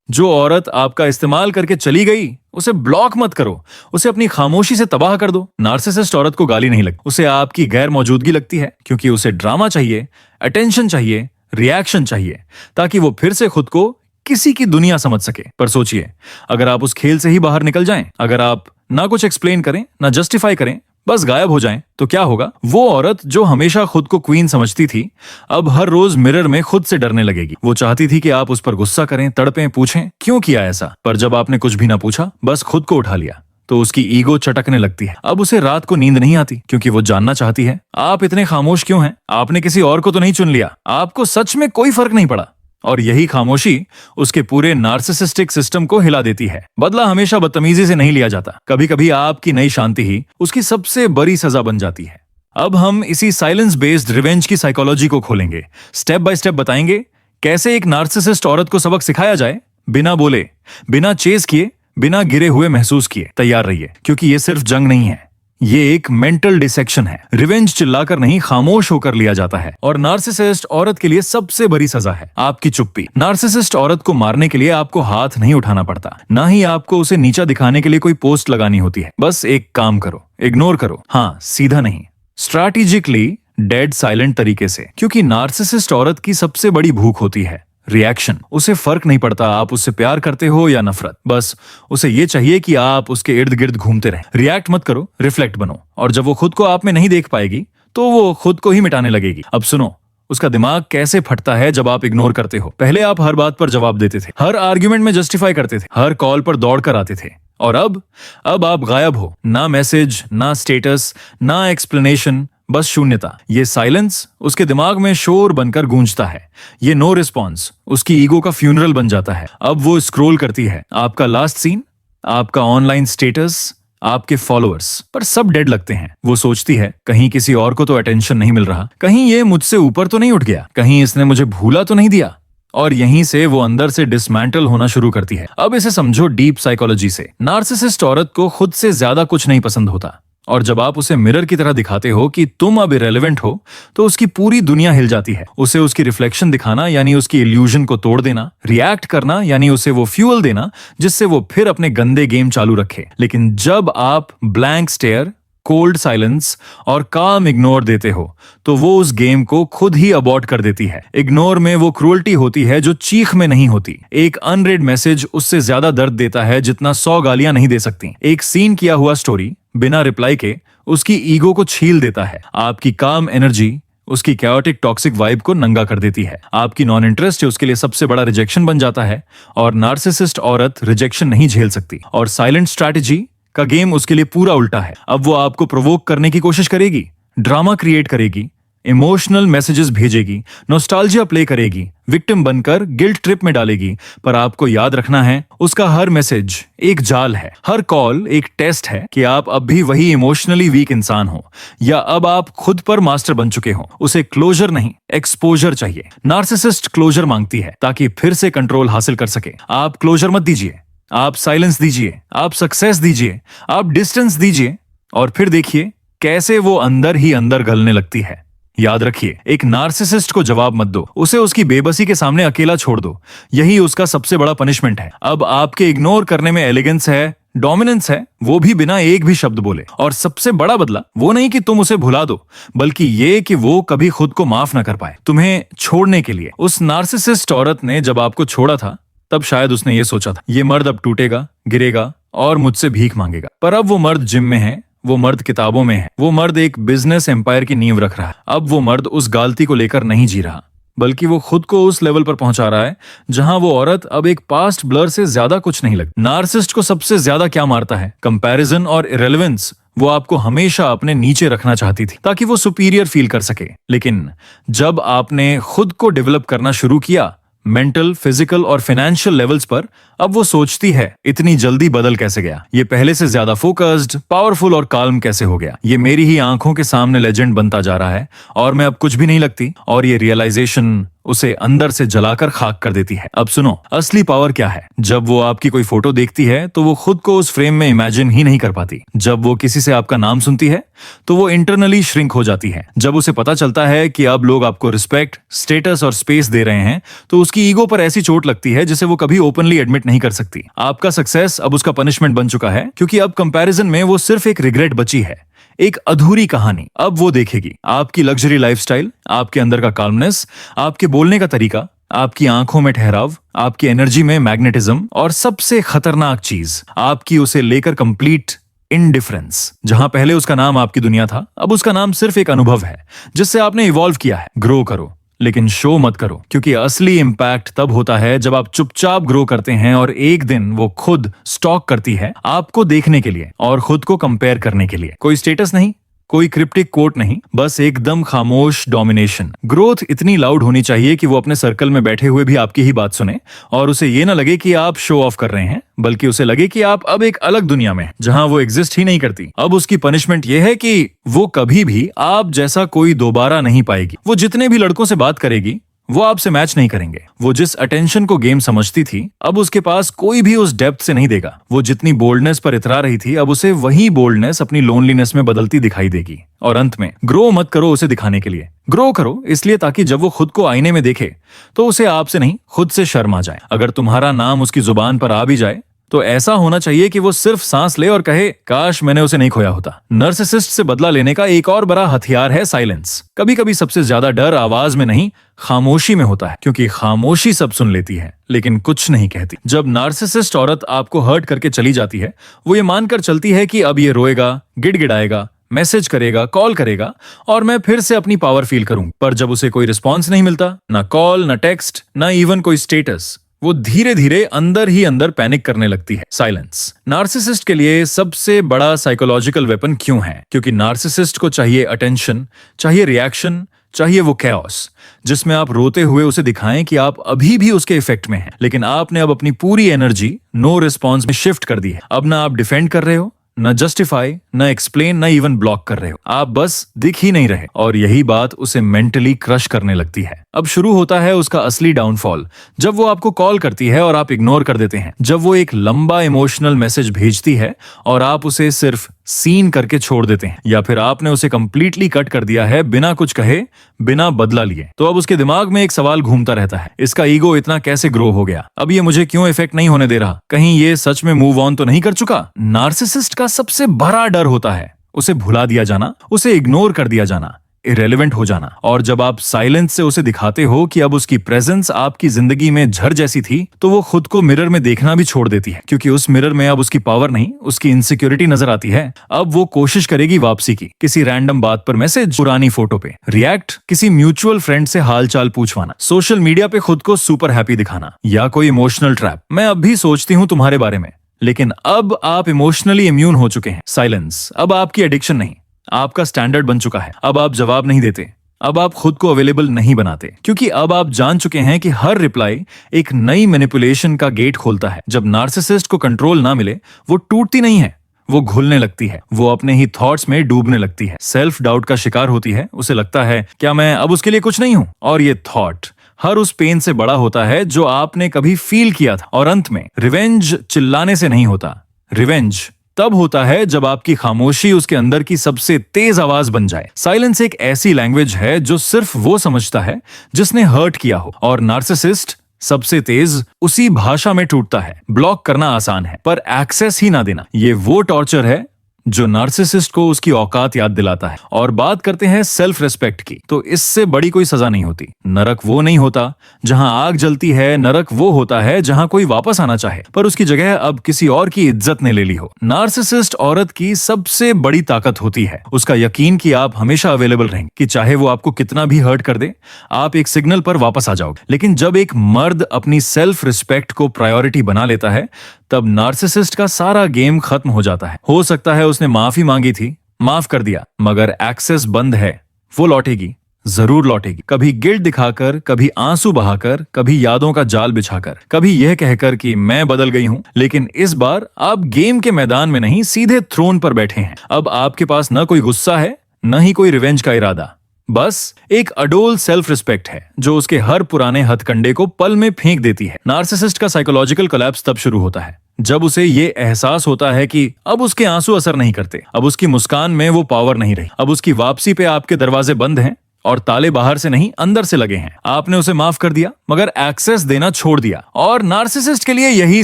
जो औरत आपका इस्तेमाल करके चली गई, उसे ब्लॉक मत करो, उसे अपनी खामोशी से तबाह कर दो। नार्सिसिस्ट औरत को गाली नहीं लगती, उसे आपकी गैर मौजूदगी लगती है, क्योंकि उसे ड्रामा चाहिए, अटेंशन चाहिए, रिएक्शन चाहिए, ताकि वो फिर से खुद को किसी की दुनिया समझ सके। पर सोचिए, अगर आप उस खेल से ही बाहर निकल जाएं, अगर आप ना कुछ एक्सप्लेन करें, ना जस्टिफाई करें, बस गायब हो जाएं, तो क्या होगा? वो औरत जो हमेशा खुद को क्वीन समझती थी, अब हर रोज मिरर में खुद से डरने लगेगी। वो चाहती थी कि आप उस पर गुस्सा करें, तड़पें, पूछें क्यों किया ऐसा, पर जब आपने कुछ भी ना पूछा, बस खुद को उठा लिया, तो उसकी ईगो चटकने लगती है। अब उसे रात को नींद नहीं आती, क्योंकि वो जानना चाहती है आप इतने खामोश क्यों हैं? आपने किसी और को तो नहीं चुन लिया? आपको सच में कोई फर्क नहीं पड़ा? और यही खामोशी उसके पूरे नार्सिसिस्टिक सिस्टम को हिला देती है। बदला हमेशा बदतमीजी से नहीं लिया जाता, कभी कभी आपकी नई शांति ही उसकी सबसे बड़ी सजा बन जाती है। अब हम इसी साइलेंस बेस्ड रिवेंज की साइकोलॉजी को खोलेंगे, स्टेप बाय स्टेप बताएंगे कैसे एक नार्सिसिस्ट औरत को सबक सिखाया जाए, बिना बोले, बिना चेस किए, बिना गिरे हुए महसूस किए। तैयार रहिए, क्योंकि ये सिर्फ जंग नहीं है, ये एक मेंटल डिसेक्शन है। रिवेंज चिल्लाकर नहीं, खामोश होकर लिया जाता है। और नार्सिसिस्ट औरत के लिए सबसे बड़ी सजा है आपकी चुप्पी। नार्सिसिस्ट औरत को मारने के लिए आपको हाथ नहीं उठाना पड़ता, ना ही आपको उसे नीचा दिखाने के लिए कोई पोस्ट लगानी होती है। बस एक काम करो, इग्नोर करो। हाँ, सीधा नहीं, स्ट्रैटेजिकली डेड साइलेंट तरीके से, क्योंकि नार्सिसिस्ट औरत की सबसे बड़ी भूख होती है रिएक्शन। उसे फर्क नहीं पड़ता आप उससे प्यार करते हो या नफरत, बस उसे ये चाहिए कि आप उसके इर्द गिर्द घूमते रहें। रिएक्ट मत करो, रिफ्लेक्ट बनो। और जब वो खुद को आप में नहीं देख पाएगी, तो वो खुद को ही मिटाने लगेगी। अब सुनो, उसका दिमाग कैसे फटता है जब आप इग्नोर करते हो। पहले आप हर बात पर जवाब देते थे, हर आर्ग्यूमेंट में जस्टिफाई करते थे, हर कॉल पर दौड़ कर आते थे। और अब आप गायब हो, ना मैसेज, ना स्टेटस, ना एक्सप्लेनेशन, बस शून्यता। ये साइलेंस उसके दिमाग में शोर बनकर गूंजता है। ये नो रिस्पॉन्स उसकी ईगो का फ्यूनरल बन जाता है। अब वो स्क्रॉल करती है, आपका लास्ट सीन, आपका ऑनलाइन स्टेटस, आपके फॉलोअर्स, पर सब डेड लगते हैं। वो सोचती है, कहीं किसी और को तो अटेंशन नहीं मिल रहा, कहीं ये मुझसे ऊपर तो नहीं उठ गया, कहीं इसने मुझे भूला तो नहीं दिया। और यहीं से वो अंदर से डिसमेंटल होना शुरू करती है। अब इसे समझो डीप साइकोलॉजी से। नार्सिसिस्ट औरत को खुद से ज्यादा कुछ नहीं पसंद होता, और जब आप उसे मिरर की तरह दिखाते हो कि तुम अब इरेलेवेंट हो, तो उसकी पूरी दुनिया हिल जाती है। उसे उसकी रिफ्लेक्शन दिखाना यानी उसकी इल्यूजन को तोड़ देना, रिएक्ट करना यानी उसे वो फ्यूल देना जिससे वो फिर अपने गंदे गेम चालू रखे। लेकिन जब आप ब्लैंक स्टेयर, कोल्ड साइलेंस और काम इग्नोर देते हो, तो वो उस गेम को खुद ही अबॉर्ट कर देती है। इग्नोर में वो क्रूअल्टी होती है जो चीख में नहीं होती। एक अनरेड मैसेज उससे ज्यादा दर्द देता है जितना 100 गालियां नहीं दे सकती। एक सीन किया हुआ स्टोरी बिना रिप्लाई के उसकी ईगो को छील देता है। आपकी काम एनर्जी उसकी कैओटिक टॉक्सिक वाइब को नंगा कर देती है। आपकी नॉन इंटरेस्ट उसके लिए सबसे बड़ा रिजेक्शन बन जाता है। और नार्सिसिस्ट औरत रिजेक्शन नहीं झेल सकती, और साइलेंट स्ट्रैटेजी का गेम उसके लिए पूरा उल्टा है। अब वो आपको प्रोवोक करने की कोशिश करेगी, ड्रामा क्रिएट करेगी, इमोशनल मैसेजेस भेजेगी, नॉस्टैल्जिया प्ले करेगी, विक्टिम बनकर गिल्ट ट्रिप में डालेगी। पर आपको याद रखना है, उसका हर मैसेज एक जाल है, हर कॉल एक टेस्ट है कि आप अब भी वही इमोशनली वीक इंसान हो, या अब आप खुद पर मास्टर बन चुके हो। उसे क्लोजर नहीं, एक्सपोजर चाहिए। नार्सिसिस्ट क्लोजर मांगती है ताकि फिर से कंट्रोल हासिल कर सके। आप क्लोजर मत दीजिए, आप साइलेंस दीजिए, आप सक्सेस दीजिए, आप डिस्टेंस दीजिए, और फिर देखिए कैसे वो अंदर ही अंदर गलने लगती है। याद रखिए, एक नार्सिसिस्ट को जवाब मत दो, उसे उसकी बेबसी के सामने अकेला छोड़ दो। यही उसका सबसे बड़ा पनिशमेंट है। अब आपके इग्नोर करने में एलिगेंस है, डोमिनेंस है, वो भी बिना एक भी शब्द बोले। और सबसे बड़ा बदला वो नहीं कि तुम उसे भुला दो, बल्कि ये कि वो कभी खुद को माफ ना कर पाए तुम्हें छोड़ने के लिए। उस नार्सिसिस्ट औरत ने जब आपको छोड़ा था, तब शायद उसने ये सोचा था, ये मर्द अब टूटेगा, गिरेगा और मुझसे भीख मांगेगा। पर अब वो मर्द जिम में है, वो मर्द किताबों में है, वो मर्द एक बिजनेस एम्पायर की नींव रख रहा है। अब वो मर्द उस गालती को लेकर नहीं जी रहा, बल्कि वो खुद को उस लेवल पर पहुंचा रहा है जहां वो औरत अब एक पास्ट ब्लर से ज्यादा कुछ नहीं लगती। नार्सिसिस्ट को सबसे ज्यादा क्या मारता है? कंपैरिजन और इरेलेवेंस। वो आपको हमेशा अपने नीचे रखना चाहती थी ताकि वो सुपीरियर फील कर सके। लेकिन जब आपने खुद को डेवलप करना शुरू किया, मेंटल, फिजिकल और फाइनेंशियल लेवल्स पर, अब वो सोचती है, इतनी जल्दी बदल कैसे गया? ये पहले से ज्यादा फोकस्ड, पावरफुल और काल्म कैसे हो गया? ये मेरी ही आंखों के सामने लेजेंड बनता जा रहा है और मैं अब कुछ भी नहीं लगती। और ये रियलाइजेशन उसे अंदर से जलाकर खाक कर देती है। अब सुनो, असली पावर क्या है। जब वो आपकी कोई फोटो देखती है तो वो खुद को उस फ्रेम में इमेजिन ही नहीं कर पाती। जब वो किसी से आपका नाम सुनती है तो वो इंटरनली श्रिंक हो जाती है। जब उसे पता चलता है कि अब लोग आपको रिस्पेक्ट, स्टेटस और स्पेस दे रहे हैं तो उसकी ईगो पर ऐसी चोट लगती है जिसे वो कभी ओपनली एडमिट नहीं कर सकती। आपका सक्सेस अब उसका पनिशमेंट बन चुका है, क्योंकि अब कंपैरिजन में वो सिर्फ एक रिग्रेट बची है, एक अधूरी कहानी। अब वो देखेगी आपकी लग्जरी लाइफस्टाइल, आपके अंदर का काल्मनेस, आपके बोलने का तरीका, आपकी आंखों में ठहराव, आपकी एनर्जी में मैग्नेटिज्म, और सबसे खतरनाक चीज, आपकी उसे लेकर कंप्लीट इनडिफरेंस। जहां पहले उसका नाम आपकी दुनिया था, अब उसका नाम सिर्फ एक अनुभव है जिससे आपने इवॉल्व किया है। ग्रो करो, लेकिन शो मत करो, क्योंकि असली इंपैक्ट तब होता है जब आप चुपचाप ग्रो करते हैं और एक दिन वो खुद स्टॉक करती है आपको देखने के लिए और खुद को कंपेयर करने के लिए। कोई स्टेटस नहीं, कोई क्रिप्टिक कोट नहीं, बस एकदम खामोश डोमिनेशन। ग्रोथ इतनी लाउड होनी चाहिए कि वो अपने सर्कल में बैठे हुए भी आपकी ही बात सुने और उसे ये ना लगे कि आप शो ऑफ कर रहे हैं, बल्कि उसे लगे कि आप अब एक अलग दुनिया में हैं, जहां वो एग्जिस्ट ही नहीं करती। अब उसकी पनिशमेंट ये है कि वो कभी भी आप जैसा कोई दोबारा नहीं पाएगी। वो जितने भी लड़कों से बात करेगी वो आपसे मैच नहीं करेंगे। वो जिस अटेंशन को गेम समझती थी, अब उसके पास कोई भी उस डेप्थ से नहीं देगा। वो जितनी बोल्डनेस पर इतरा रही थी, अब उसे वही बोल्डनेस अपनी लोनलीनेस में बदलती दिखाई देगी। और अंत में, ग्रो मत करो उसे दिखाने के लिए, ग्रो करो इसलिए ताकि जब वो खुद को आईने में देखे तो उसे आपसे नहीं, खुद से शर्म आ जाए। अगर तुम्हारा नाम उसकी जुबान पर आ भी जाए तो ऐसा होना चाहिए कि वो सिर्फ सांस ले और कहे, काश मैंने उसे नहीं खोया होता। नर्सिसिस्ट से बदला लेने का एक और बड़ा हथियार है साइलेंस। कभी कभी सबसे ज्यादा डर आवाज में नहीं, खामोशी में होता है, क्योंकि खामोशी सब सुन लेती है लेकिन कुछ नहीं कहती। जब नार्सिसिस्ट औरत आपको हर्ट करके चली जाती है, वो ये मानकर चलती है कि अब ये रोएगा, गिड़गिड़ाएगा, मैसेज करेगा, कॉल करेगा और मैं फिर से अपनी पावर फील करूं। पर जब उसे कोई रिस्पॉन्स नहीं मिलता, ना कॉल, ना टेक्स्ट, ना इवन कोई स्टेटस, वो धीरे धीरे अंदर ही अंदर पैनिक करने लगती है। साइलेंस नार्सिसिस्ट के लिए सबसे बड़ा साइकोलॉजिकल वेपन क्यों है? क्योंकि नार्सिसिस्ट को चाहिए अटेंशन, चाहिए रिएक्शन, चाहिए वो कैओस जिसमें आप रोते हुए उसे दिखाएं कि आप अभी भी उसके इफेक्ट में हैं। लेकिन आपने अब अपनी पूरी एनर्जी नो रिस्पॉन्स में शिफ्ट कर दी है। अब ना आप डिफेंड कर रहे हो, न जस्टिफाई, न एक्सप्लेन, न इवन ब्लॉक कर रहे हो, आप बस दिख ही नहीं रहे। और यही बात उसे मेंटली क्रश करने लगती है। अब शुरू होता है उसका असली डाउनफॉल, जब वो आपको कॉल करती है और आप इग्नोर कर देते हैं, जब वो एक लंबा इमोशनल मैसेज भेजती है और आप उसे सिर्फ सीन करके छोड़ देते हैं, या फिर आपने उसे कंप्लीटली कट कर दिया है बिना कुछ कहे, बिना बदला लिए। तो अब उसके दिमाग में एक सवाल घूमता रहता है, इसका ईगो इतना कैसे ग्रो हो गया? अब ये मुझे क्यों इफेक्ट नहीं होने दे रहा? कहीं ये सच में मूव ऑन तो नहीं कर चुका? नार्सिसिस्ट का सबसे बड़ा डर होता है उसे भुला दिया जाना, उसे इग्नोर कर दिया जाना, इरेलेवेंट हो जाना। और जब आप साइलेंस से उसे दिखाते हो कि अब उसकी प्रेजेंस आपकी जिंदगी में झर जैसी थी, तो वो खुद को मिरर में देखना भी छोड़ देती है, क्योंकि उस मिरर में अब उसकी पावर नहीं, उसकी इनसिक्योरिटी नजर आती है। अब वो कोशिश करेगी वापसी की, किसी रैंडम बात पर मैसेज, पुरानी फोटो पे रिएक्ट, किसी म्यूचुअल फ्रेंड से हालचाल पूछवाना, सोशल मीडिया पे खुद को सुपर हैप्पी दिखाना, या कोई इमोशनल ट्रैप। मैं अब भी सोचती हूँ तुम्हारे बारे में, लेकिन अब आप इमोशनली इम्यून हो चुके हैं। साइलेंस अब आपकी एडिक्शन नहीं, आपका स्टैंडर्ड बन चुका है। अब आप जवाब नहीं देते, अब आप खुद को अवेलेबल नहीं बनाते, क्योंकि अब आप जान चुके हैं कि हर रिप्लाई एक नई मैनिपुलेशन का गेट खोलता है। जब नार्सिसिस्ट को कंट्रोल ना मिले, वो टूटती नहीं है, वो घुलने लगती है, वो अपने ही थॉट्स में डूबने लगती है, सेल्फ डाउट का शिकार होती है। उसे लगता है, क्या मैं अब उसके लिए कुछ नहीं हूं? और ये थॉट हर उस पेन से बड़ा होता है जो आपने कभी फील किया था। और अंत में रिवेंज चिल्लाने से नहीं होता, रिवेंज तब होता है जब आपकी खामोशी उसके अंदर की सबसे तेज आवाज बन जाए। साइलेंस एक ऐसी लैंग्वेज है जो सिर्फ वो समझता है जिसने हर्ट किया हो, और नार्सिसिस्ट सबसे तेज उसी भाषा में टूटता है। ब्लॉक करना आसान है, पर एक्सेस ही ना देना, ये वो टॉर्चर है जो नार्सिसिस्ट को उसकी औकात याद दिलाता है। और बात करते हैं सेल्फ रिस्पेक्ट की, तो इससे बड़ी कोई सजा नहीं होती। नरक वो नहीं होता जहां आग जलती है, नरक वो होता है जहां कोई वापस आना चाहे पर उसकी जगह अब किसी और की इज्जत ने ले ली हो। नार्सिसिस्ट औरत की सबसे बड़ी ताकत होती है उसका यकीन कि आप हमेशा अवेलेबल रहेंगे, कि चाहे वो आपको कितना भी हर्ट कर दे, आप एक सिग्नल पर वापस आ जाओगे। लेकिन जब एक मर्द अपनी सेल्फ रिस्पेक्ट को प्रायोरिटी बना लेता है, तब नार्सिसिस्ट का सारा गेम खत्म हो जाता है। हो सकता है उसने माफी मांगी थी, माफ कर दिया, मगर एक्सेस बंद है। वो लौटेगी, जरूर लौटेगी, कभी गिल्ट दिखाकर, कभी आंसू बहाकर, कभी यादों का जाल बिछाकर, कभी यह कहकर कि मैं बदल गई हूं। लेकिन इस बार आप गेम के मैदान में नहीं, सीधे थ्रोन पर बैठे हैं। अब आपके पास न कोई गुस्सा है, न ही कोई रिवेंज का इरादा, बस एक अडोल सेल्फ रिस्पेक्ट है जो उसके हर पुराने हथकंडे को पल में फेंक देती है। नार्सिसिस्ट का साइकोलॉजिकल कोलैप्स तब शुरू होता है जब उसे ये एहसास होता है कि अब उसके आंसू असर नहीं करते, अब उसकी मुस्कान में वो पावर नहीं रही, अब उसकी वापसी पे आपके दरवाजे बंद हैं और ताले बाहर से नहीं अंदर से लगे हैं। आपने उसे माफ कर दिया मगर एक्सेस देना छोड़ दिया, और नार्सिसिस्ट के लिए यही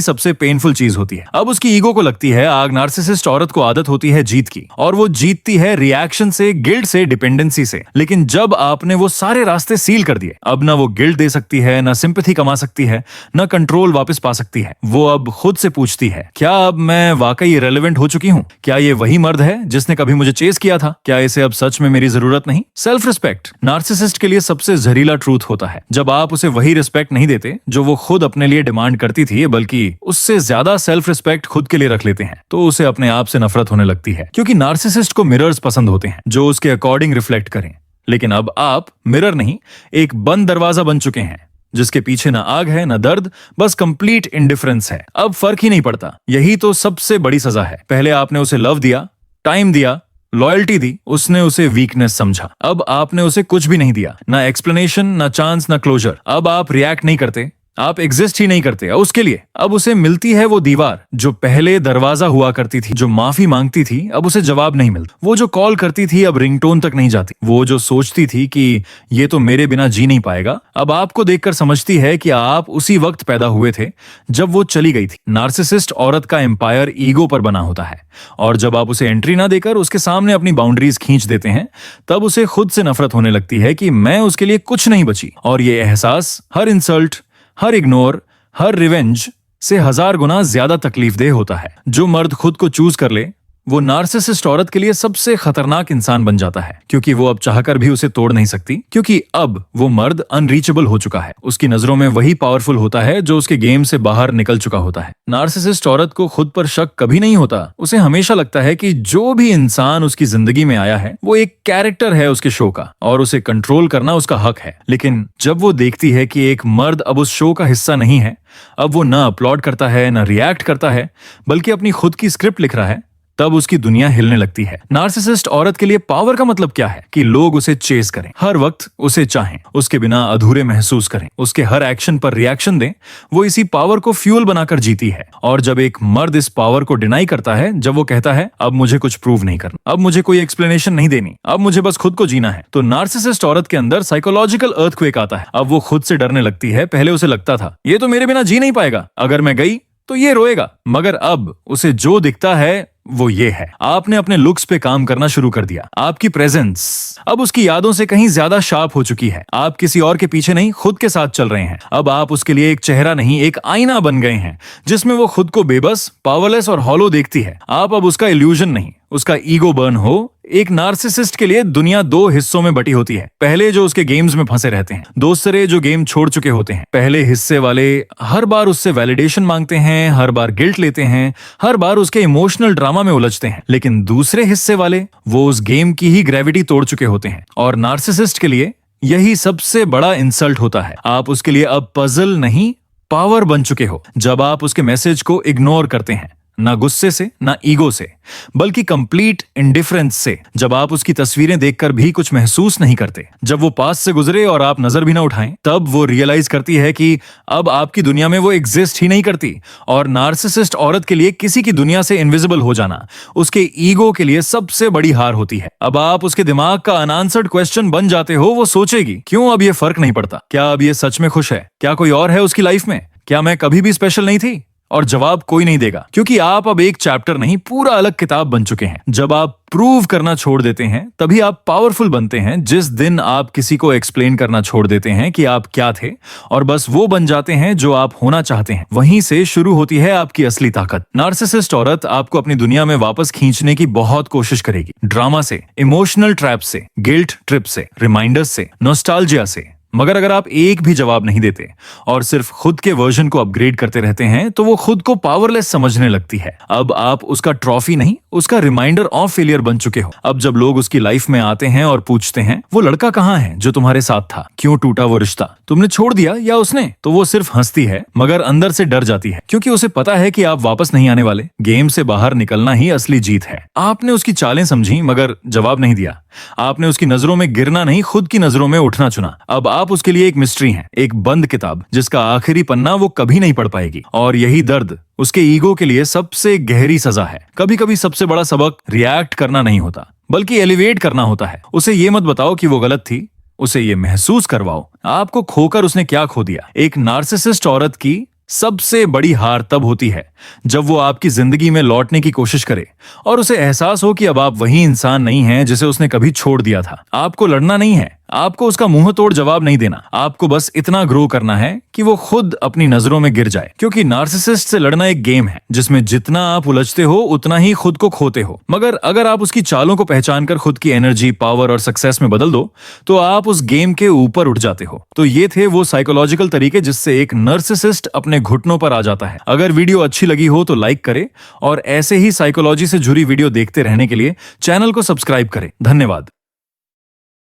सबसे पेनफुल चीज होती है। अब उसकी ईगो को लगती है आग। नार्सिसिस्ट औरत को आदत होती है जीत की, और वो जीतती है रिएक्शन से, गिल्ट से, डिपेंडेंसी से। लेकिन जब आपने वो सारे रास्ते सील कर दिए, अब ना वो गिल्ट दे सकती है, ना सिंपैथी कमा सकती है, ना कंट्रोल वापस पा सकती है। वो अब खुद से पूछती है, क्या अब मैं वाकई इरेलेवेंट हो चुकी हूँ? क्या ये वही मर्द है जिसने कभी मुझे चेस किया था? क्या इसे अब सच में मेरी जरूरत नहीं? सेल्फ रिस्पेक्ट नार्सिसिस्ट के लिए सबसे जहरीला ट्रूथ होता है। जब आप उसे वही रिस्पेक्ट नहीं देते जो वो खुद अपने लिए डिमांड करती थी, बल्कि उससे ज्यादा सेल्फ रिस्पेक्ट खुद के लिए रख लेते हैं, तो उसे अपने आप से नफरत होने लगती है। क्योंकि नार्सिसिस्ट को मिरर्स पसंद होते हैं जो उसके अकॉर्डिंग रिफ्लेक्ट करें। लेकिन अब आप मिरर नहीं, एक बंद दरवाजा बन चुके हैं जिसके पीछे ना आग है ना दर्द, बस कंप्लीट इंडिफरेंस है। अब फर्क ही नहीं पड़ता। यही तो सबसे बड़ी सजा है। पहले आपने उसे लव दिया, टाइम दिया, लॉयल्टी दी, उसने उसे वीकनेस समझा। अब आपने उसे कुछ भी नहीं दिया, ना एक्सप्लेनेशन, ना चांस, ना क्लोजर। अब आप रिएक्ट नहीं करते, आप एग्जिस्ट ही नहीं करते उसके लिए। अब उसे मिलती है वो दीवार जो पहले दरवाजा हुआ करती थी, जो माफी मांगती थी अब उसे जवाब नहीं मिलता, वो जो कॉल करती थी अब रिंगटोन तक नहीं जाती, वो जो सोचती थी कि ये तो मेरे बिना जी नहीं पाएगा, अब आपको देखकर समझती है कि आप उसी वक्त पैदा हुए थे जब वो चली गई थी। नार्सिसिस्ट औरत का एम्पायर ईगो पर बना होता है, और जब आप उसे एंट्री ना देकर उसके सामने अपनी बाउंड्रीज खींच देते हैं, तब उसे खुद से नफरत होने लगती है कि मैं उसके लिए कुछ नहीं बची। और ये एहसास हर इंसल्ट, हर इग्नोर, हर रिवेंज से 1000 गुना ज्यादा तकलीफदेह होता है। जो मर्द खुद को चूज कर ले वो नार्सिसिस्ट औरत के लिए सबसे खतरनाक इंसान बन जाता है, क्योंकि वो अब चाहकर भी उसे तोड़ नहीं सकती, क्योंकि अब वो मर्द अनरीचेबल हो चुका है। उसकी नजरों में वही पावरफुल होता है जो उसके गेम से बाहर निकल चुका होता है। नार्सिसिस्ट औरत को खुद पर शक कभी नहीं होता। उसे हमेशा लगता है कि जो भी इंसान उसकी जिंदगी में आया है वो एक कैरेक्टर है उसके शो का, और उसे कंट्रोल करना उसका हक है। लेकिन जब वो देखती है कि एक मर्द अब उस शो का हिस्सा नहीं है, अब वो ना अपलॉड करता है, ना रिएक्ट करता है, बल्कि अपनी खुद की स्क्रिप्ट लिख रहा है, तब उसकी दुनिया हिलने लगती है। नार्सिसिस्ट औरत के लिए पावर का मतलब क्या है? कि लोग उसे चेस करें, हर वक्त उसे चाहें, उसके बिना अधूरे महसूस करें, उसके हर एक्शन पर रिएक्शन दें। वो इसी पावर को फ्यूल बनाकर जीती है। और जब एक मर्द इस पावर को डिनाई करता है, जब वो कहता है अब मुझे कुछ प्रूव नहीं करना, अब मुझे कोई एक्सप्लेनेशन नहीं देनी, अब मुझे बस खुद को जीना है, तो नार्सिसिस्ट औरत के अंदर साइकोलॉजिकल अर्थक्वेक आता है। अब वो खुद से डरने लगती है। पहले उसे लगता था ये तो मेरे बिना जी नहीं पाएगा, अगर मैं गई तो ये रोएगा, मगर अब उसे जो दिखता है वो ये है। आपने अपने लुक्स पे काम करना शुरू कर दिया। आपकी प्रेजेंस अब उसकी यादों से कहीं ज्यादा शार्प हो चुकी है। आप किसी और के पीछे नहीं, खुद के साथ चल रहे हैं। अब आप उसके लिए एक चेहरा नहीं, एक आईना बन गए हैं जिसमें वो खुद को बेबस, पावरलेस और हॉलो देखती है। आप अब उसका इल्यूजन नहीं, उसका ईगो बर्न हो। एक नार्सिसिस्ट के लिए दुनिया 2 हिस्सों में बटी होती है। पहले जो उसके गेम्स में फंसे रहते हैं, दूसरे जो गेम छोड़ चुके होते हैं। पहले हिस्से वाले हर बार उससे वैलिडेशन मांगते हैं, हर बार गिल्ट लेते हैं, हर बार उसके इमोशनल ड्रामा में उलझते हैं। लेकिन दूसरे हिस्से वाले वो उस गेम की ही ग्रेविटी तोड़ चुके होते हैं। और नार्सिसिस्ट के लिए यही सबसे बड़ा इंसल्ट होता है। आप उसके लिए अब पजल नहीं, पावर बन चुके हो। जब आप उसके मैसेज को इग्नोर करते हैं, ना गुस्से से, ना ईगो से, बल्कि कंप्लीट इंडिफरेंस से। जब आप उसकी तस्वीरें देखकर भी कुछ महसूस नहीं करते, जब वो पास से गुजरे और आप नजर भी ना उठाएं, तब वो रियलाइज करती है कि अब आपकी दुनिया में वो एग्जिस्ट ही नहीं करती। और नार्सिसिस्ट औरत के लिए किसी की दुनिया से इनविजिबल हो जाना उसके ईगो के लिए सबसे बड़ी हार होती है। अब आप उसके दिमाग का अनआंसर्ड क्वेश्चन बन जाते हो। वो सोचेगी क्यों अब ये फर्क नहीं पड़ता? क्या अब ये सच में खुश है? क्या कोई और है उसकी लाइफ में? क्या मैं कभी भी स्पेशल नहीं थी? और जवाब कोई नहीं देगा, क्योंकि आप अब एक चैप्टर नहीं, पूरा अलग किताब बन चुके हैं। जब आप प्रूव करना छोड़ देते हैं, तभी आप पावरफुल बनते हैं। जिस दिन आप किसी को एक्सप्लेन करना छोड़ देते हैं कि आप क्या थे, और बस वो बन जाते हैं जो आप होना चाहते हैं, वहीं से शुरू होती है आपकी असली ताकत। नार्सिसिस्ट औरत आपको अपनी दुनिया में वापस खींचने की बहुत कोशिश करेगी, ड्रामा से, इमोशनल ट्रैप से, गिल्ट ट्रिप से, रिमाइंडर्स से, नॉस्टैल्जिया से। मगर अगर आप एक भी जवाब नहीं देते और सिर्फ खुद के वर्जन को अपग्रेड करते रहते हैं, तो वो खुद को पावरलेस समझने लगती है। अब आप उसका ट्रॉफी नहीं, उसका रिमाइंडर ऑफ फेलियर बन चुके हो। अब जब लोग उसकी लाइफ में आते हैं और पूछते हैं वो लड़का कहाँ है जो तुम्हारे साथ था, क्यों टूटा वो रिश्ता, तुमने छोड़ दिया या उसने, तो वो सिर्फ हंसती है, मगर अंदर से डर जाती है, क्योंकि उसे पता है कि आप वापस नहीं आने वाले। गेम से बाहर निकलना ही असली जीत है। आपने उसकी चालें समझी मगर जवाब नहीं दिया, आपने उसकी नजरों में गिरना नहीं, खुद की नजरों में उठना चुना। अब आप उसके लिए एक मिस्ट्री हैं, एक बंद किताब जिसका आखिरी पन्ना वो कभी नहीं पढ़ पाएगी। और यही दर्द उसके ईगो के लिए सबसे गहरी सजा है। कभी कभी सबसे बड़ा सबक रिएक्ट करना नहीं होता, बल्कि एलिवेट करना होता है। उसे ये मत बताओ कि वो गलत थी, उसे ये महसूस करवाओ आपको खोकर उसने क्या खो दिया। एक नार्सिसिस्ट औरत की सबसे बड़ी हार तब होती है जब वो आपकी जिंदगी में लौटने की कोशिश करे और उसे एहसास हो कि अब आप वही इंसान नहीं हैं जिसे उसने कभी छोड़ दिया था। आपको लड़ना नहीं है, आपको उसका मुंह तोड़ जवाब नहीं देना, आपको बस इतना ग्रो करना है कि वो खुद अपनी नजरों में गिर जाए। क्योंकि नार्सिसिस्ट से लड़ना एक गेम है जिसमें जितना आप उलझते हो उतना ही खुद को खोते हो। मगर अगर आप उसकी चालों को पहचान कर खुद की एनर्जी, पावर और सक्सेस में बदल दो तो आप उस गेम के ऊपर उठ जाते हो। तो ये थे वो साइकोलॉजिकल तरीके जिससे एक नार्सिसिस्ट अपने घुटनों पर आ जाता है। अगर वीडियो अच्छी लगी हो तो लाइक करें और ऐसे ही साइकोलॉजी से जुड़ी वीडियो देखते रहने के लिए चैनल को सब्सक्राइब करें। धन्यवाद।